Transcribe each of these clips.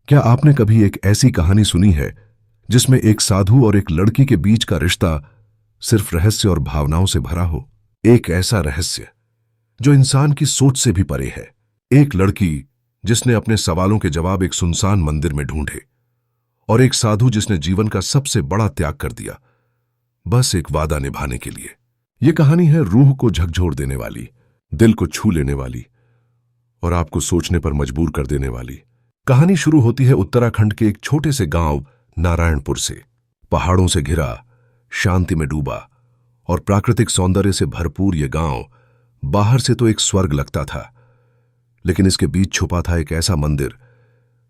क्या आपने कभी एक ऐसी कहानी सुनी है जिसमें एक साधु और एक लड़की के बीच का रिश्ता सिर्फ रहस्य और भावनाओं से भरा हो? एक ऐसा रहस्य जो इंसान की सोच से भी परे है। एक लड़की जिसने अपने सवालों के जवाब एक सुनसान मंदिर में ढूंढे, और एक साधु जिसने जीवन का सबसे बड़ा त्याग कर दिया बस एक वादा निभाने के लिए। यह कहानी है रूह को झकझोर देने वाली, दिल को छू लेने वाली और आपको सोचने पर मजबूर कर देने वाली। कहानी शुरू होती है उत्तराखंड के एक छोटे से गांव नारायणपुर से। पहाड़ों से घिरा, शांति में डूबा और प्राकृतिक सौंदर्य से भरपूर यह गांव बाहर से तो एक स्वर्ग लगता था, लेकिन इसके बीच छुपा था एक ऐसा मंदिर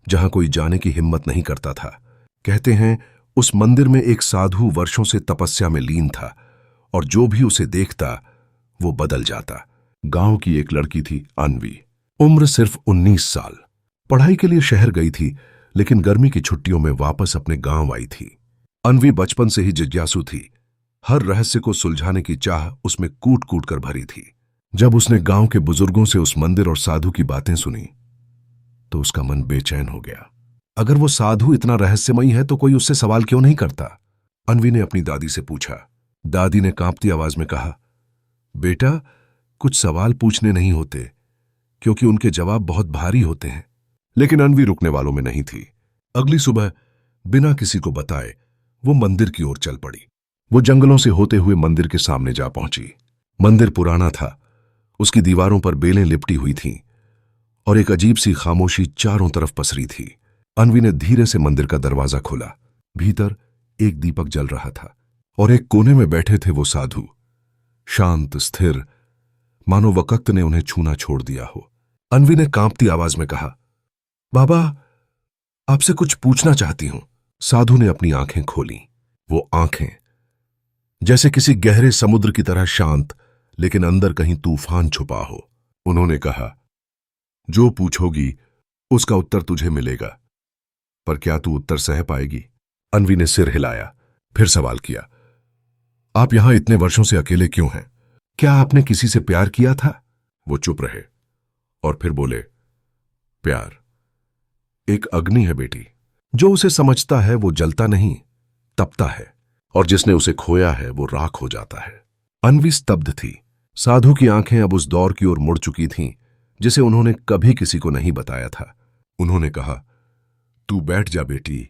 जहां कोई जाने की हिम्मत नहीं करता था। कहते हैं उस मंदिर में एक साधु वर्षों से तपस्या में लीन था और जो भी उसे देखता वो बदल जाता। गांव की एक लड़की थी अन्वी, उम्र सिर्फ 19 साल। पढ़ाई के लिए शहर गई थी, लेकिन गर्मी की छुट्टियों में वापस अपने गांव आई थी। अन्वी बचपन से ही जिज्ञासु थी। हर रहस्य को सुलझाने की चाह उसमें कूट कूट कर भरी थी। जब उसने गांव के बुजुर्गों से उस मंदिर और साधु की बातें सुनी तो उसका मन बेचैन हो गया। अगर वो साधु इतना रहस्यमयी है तो कोई उससे सवाल क्यों नहीं करता? अन्वी ने अपनी दादी से पूछा। दादी ने कांपती आवाज में कहा, बेटा, कुछ सवाल पूछने नहीं होते, क्योंकि उनके जवाब बहुत भारी होते हैं। लेकिन अन्वी रुकने वालों में नहीं थी। अगली सुबह बिना किसी को बताए वो मंदिर की ओर चल पड़ी। वो जंगलों से होते हुए मंदिर के सामने जा पहुंची। मंदिर पुराना था, उसकी दीवारों पर बेलें लिपटी हुई थीं और एक अजीब सी खामोशी चारों तरफ पसरी थी। अन्वी ने धीरे से मंदिर का दरवाजा खोला। भीतर एक दीपक जल रहा था और एक कोने में बैठे थे वो साधु, शांत, स्थिर, मानो वक्त ने उन्हें छूना छोड़ दिया हो। अन्वी ने कांपती आवाज में कहा, बाबा, आपसे कुछ पूछना चाहती हूं। साधु ने अपनी आंखें खोली। वो आंखें जैसे किसी गहरे समुद्र की तरह शांत, लेकिन अंदर कहीं तूफान छुपा हो। उन्होंने कहा, जो पूछोगी उसका उत्तर तुझे मिलेगा, पर क्या तू उत्तर सह पाएगी? अन्वी ने सिर हिलाया, फिर सवाल किया, आप यहां इतने वर्षों से अकेले क्यों हैं? क्या आपने किसी से प्यार किया था? वो चुप रहे और फिर बोले, प्यार एक अग्नि है बेटी। जो उसे समझता है वो जलता नहीं, तपता है, और जिसने उसे खोया है वो राख हो जाता है। अन्वी स्तब्ध थी। साधु की आंखें अब उस दौर की ओर मुड़ चुकी थीं जिसे उन्होंने कभी किसी को नहीं बताया था। उन्होंने कहा, तू बैठ जा बेटी,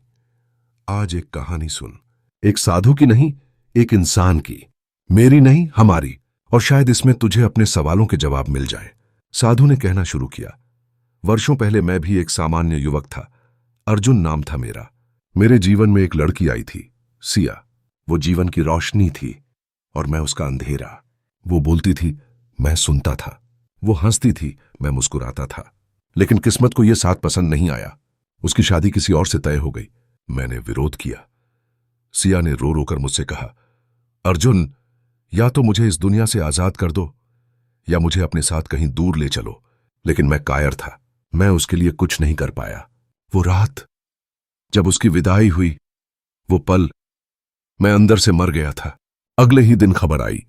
आज एक कहानी सुन। एक साधु की नहीं, एक इंसान की, मेरी नहीं, हमारी, और शायद इसमें तुझे अपने सवालों के जवाब मिल जाए। साधु ने कहना शुरू किया, वर्षों पहले मैं भी एक सामान्य युवक था। अर्जुन नाम था मेरा। मेरे जीवन में एक लड़की आई थी, सिया। वो जीवन की रोशनी थी और मैं उसका अंधेरा। वो बोलती थी, मैं सुनता था। वो हंसती थी, मैं मुस्कुराता था। लेकिन किस्मत को यह साथ पसंद नहीं आया। उसकी शादी किसी और से तय हो गई। मैंने विरोध किया। सिया ने रो रो कर मुझसे कहा, अर्जुन, या तो मुझे इस दुनिया से आजाद कर दो या मुझे अपने साथ कहीं दूर ले चलो। लेकिन मैं कायर था, मैं उसके लिए कुछ नहीं कर पाया। वो रात जब उसकी विदाई हुई, वो पल, मैं अंदर से मर गया था। अगले ही दिन खबर आई,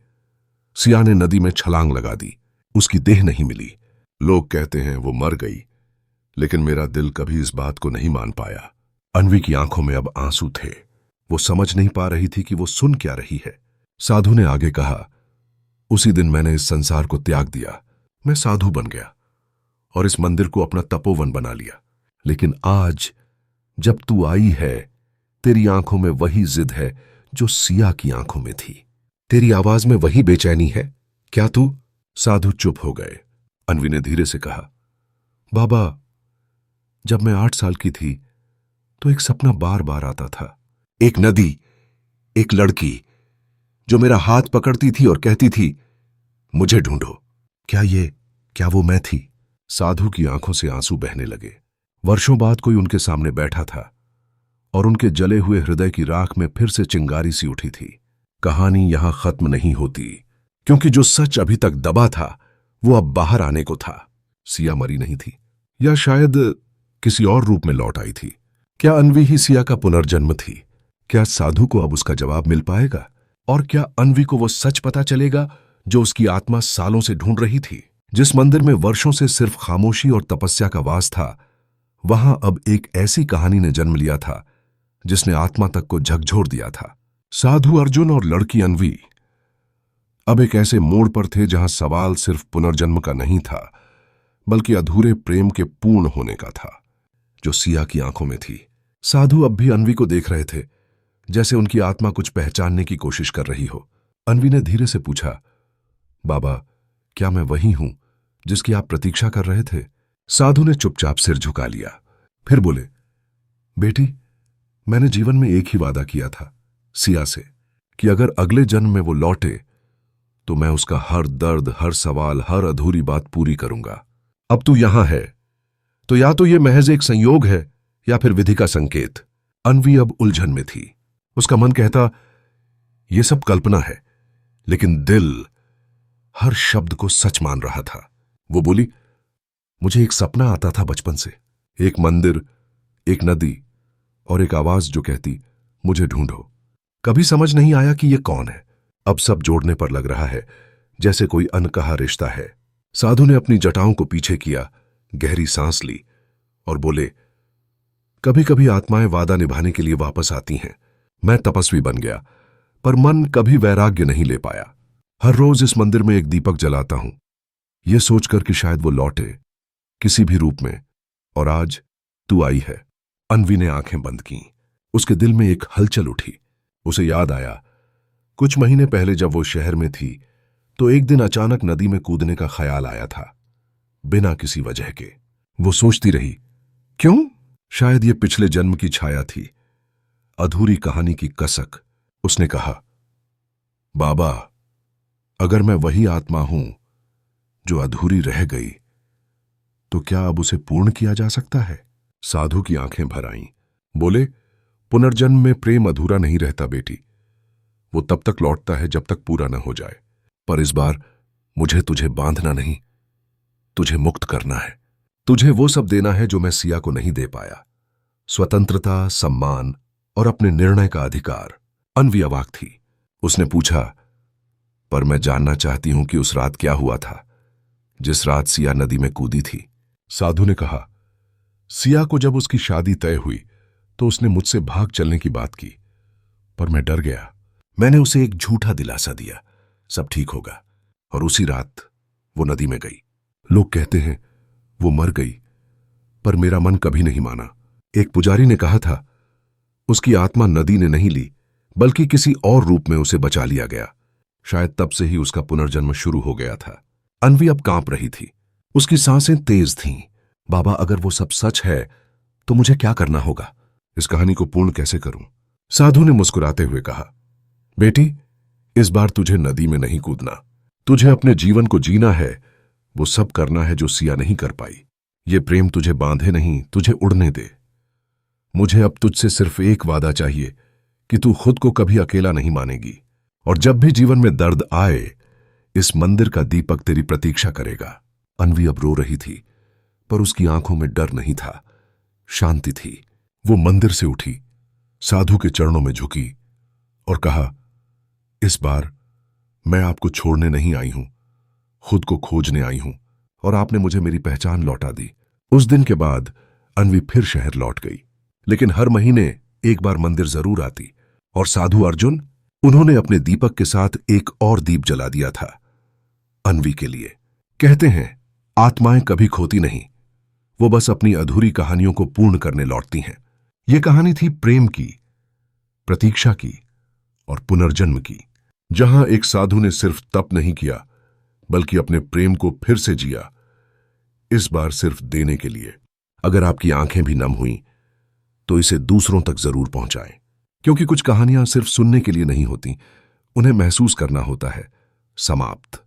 सिया ने नदी में छलांग लगा दी। उसकी देह नहीं मिली। लोग कहते हैं वो मर गई, लेकिन मेरा दिल कभी इस बात को नहीं मान पाया। अन्वी की आंखों में अब आंसू थे। वो समझ नहीं पा रही थी कि वो सुन क्या रही है। साधु ने आगे कहा, उसी दिन मैंने इस संसार को त्याग दिया। मैं साधु बन गया और इस मंदिर को अपना तपोवन बना लिया। लेकिन आज जब तू आई है, तेरी आंखों में वही जिद है जो सिया की आंखों में थी। तेरी आवाज में वही बेचैनी है। क्या तू? साधु चुप हो गए। अन्वी ने धीरे से कहा, बाबा, जब मैं 8 साल की थी तो एक सपना बार बार आता था। एक नदी, एक लड़की जो मेरा हाथ पकड़ती थी और कहती थी, मुझे ढूंढो। क्या वो मैं थी? साधु की आंखों से आंसू बहने लगे। वर्षों बाद कोई उनके सामने बैठा था और उनके जले हुए हृदय की राख में फिर से चिंगारी सी उठी थी। कहानी यहां खत्म नहीं होती, क्योंकि जो सच अभी तक दबा था वो अब बाहर आने को था। सिया मरी नहीं थी, या शायद किसी और रूप में लौट आई थी। क्या अन्वी ही सिया का पुनर्जन्म थी? क्या साधु को अब उसका जवाब मिल पाएगा? और क्या अन्वी को वो सच पता चलेगा जो उसकी आत्मा सालों से ढूंढ रही थी? जिस मंदिर में वर्षों से सिर्फ खामोशी और तपस्या का वास था, वहां अब एक ऐसी कहानी ने जन्म लिया था जिसने आत्मा तक को झकझोर दिया था। साधु अर्जुन और लड़की अन्वी अब एक ऐसे मोड़ पर थे जहां सवाल सिर्फ पुनर्जन्म का नहीं था, बल्कि अधूरे प्रेम के पूर्ण होने का था, जो सिया की आंखों में थी। साधु अब भी अन्वी को देख रहे थे, जैसे उनकी आत्मा कुछ पहचानने की कोशिश कर रही हो। अन्वी ने धीरे से पूछा, बाबा, क्या मैं वही हूं जिसकी आप प्रतीक्षा कर रहे थे? साधु ने चुपचाप सिर झुका लिया, फिर बोले, बेटी, मैंने जीवन में एक ही वादा किया था सिया से कि अगर अगले जन्म में वो लौटे तो मैं उसका हर दर्द, हर सवाल, हर अधूरी बात पूरी करूंगा। अब तू यहां है तो या तो ये महज एक संयोग है या फिर विधि का संकेत। अन्वी अब उलझन में थी। उसका मन कहता, यह सब कल्पना है, लेकिन दिल हर शब्द को सच मान रहा था। वो बोली, मुझे एक सपना आता था बचपन से, एक मंदिर, एक नदी और एक आवाज जो कहती, मुझे ढूंढो। कभी समझ नहीं आया कि यह कौन है। अब सब जोड़ने पर लग रहा है, जैसे कोई अनकहा रिश्ता है। साधु ने अपनी जटाओं को पीछे किया, गहरी सांस ली और बोले, कभी कभी आत्माएं वादा निभाने के लिए वापस आती हैं। मैं तपस्वी बन गया, पर मन कभी वैराग्य नहीं ले पाया। हर रोज इस मंदिर में एक दीपक जलाता हूं, यह सोचकर कि शायद वो लौटे किसी भी रूप में, और आज तू आई है। अन्वी ने आंखें बंद की। उसके दिल में एक हलचल उठी। उसे याद आया, कुछ महीने पहले जब वो शहर में थी तो एक दिन अचानक नदी में कूदने का ख्याल आया था, बिना किसी वजह के। वो सोचती रही, क्यों? शायद ये पिछले जन्म की छाया थी, अधूरी कहानी की कसक। उसने कहा, बाबा, अगर मैं वही आत्मा हूं जो अधूरी रह गई, तो क्या अब उसे पूर्ण किया जा सकता है? साधु की आंखें भर आईं। बोले, पुनर्जन्म में प्रेम अधूरा नहीं रहता बेटी, वो तब तक लौटता है जब तक पूरा न हो जाए। पर इस बार मुझे तुझे बांधना नहीं, तुझे मुक्त करना है। तुझे वो सब देना है जो मैं सिया को नहीं दे पाया, स्वतंत्रता, सम्मान और अपने निर्णय का अधिकार। अन्वी अवाक थी। उसने पूछा, पर मैं जानना चाहती हूं कि उस रात क्या हुआ था, जिस रात सिया नदी में कूदी थी। साधु ने कहा, सिया को जब उसकी शादी तय हुई तो उसने मुझसे भाग चलने की बात की, पर मैं डर गया। मैंने उसे एक झूठा दिलासा दिया, सब ठीक होगा, और उसी रात वो नदी में गई। लोग कहते हैं वो मर गई, पर मेरा मन कभी नहीं माना। एक पुजारी ने कहा था, उसकी आत्मा नदी ने नहीं ली, बल्कि किसी और रूप में उसे बचा लिया गया। शायद तब से ही उसका पुनर्जन्म शुरू हो गया था। अन्वी अब कांप रही थी, उसकी सांसें तेज थीं। बाबा, अगर वो सब सच है तो मुझे क्या करना होगा? इस कहानी को पूर्ण कैसे करूं? साधु ने मुस्कुराते हुए कहा, बेटी, इस बार तुझे नदी में नहीं कूदना। तुझे अपने जीवन को जीना है, वो सब करना है जो सिया नहीं कर पाई। ये प्रेम तुझे बांधे नहीं, तुझे उड़ने दे। मुझे अब तुझसे सिर्फ एक वादा चाहिए कि तू खुद को कभी अकेला नहीं मानेगी, और जब भी जीवन में दर्द आए, इस मंदिर का दीपक तेरी प्रतीक्षा करेगा। अन्वी अब रो रही थी, पर उसकी आंखों में डर नहीं था, शांति थी। वो मंदिर से उठी, साधु के चरणों में झुकी और कहा, इस बार मैं आपको छोड़ने नहीं आई हूं, खुद को खोजने आई हूं, और आपने मुझे मेरी पहचान लौटा दी। उस दिन के बाद अन्वी फिर शहर लौट गई, लेकिन हर महीने एक बार मंदिर जरूर आती। और साधु अर्जुन, उन्होंने अपने दीपक के साथ एक और दीप जला दिया था, अन्वी के लिए। कहते हैं, आत्माएं कभी खोती नहीं, वो बस अपनी अधूरी कहानियों को पूर्ण करने लौटती हैं। ये कहानी थी प्रेम की, प्रतीक्षा की और पुनर्जन्म की, जहां एक साधु ने सिर्फ तप नहीं किया, बल्कि अपने प्रेम को फिर से जिया, इस बार सिर्फ देने के लिए। अगर आपकी आंखें भी नम हुई तो इसे दूसरों तक जरूर पहुंचाएं, क्योंकि कुछ कहानियां सिर्फ सुनने के लिए नहीं होती, उन्हें महसूस करना होता है। समाप्त।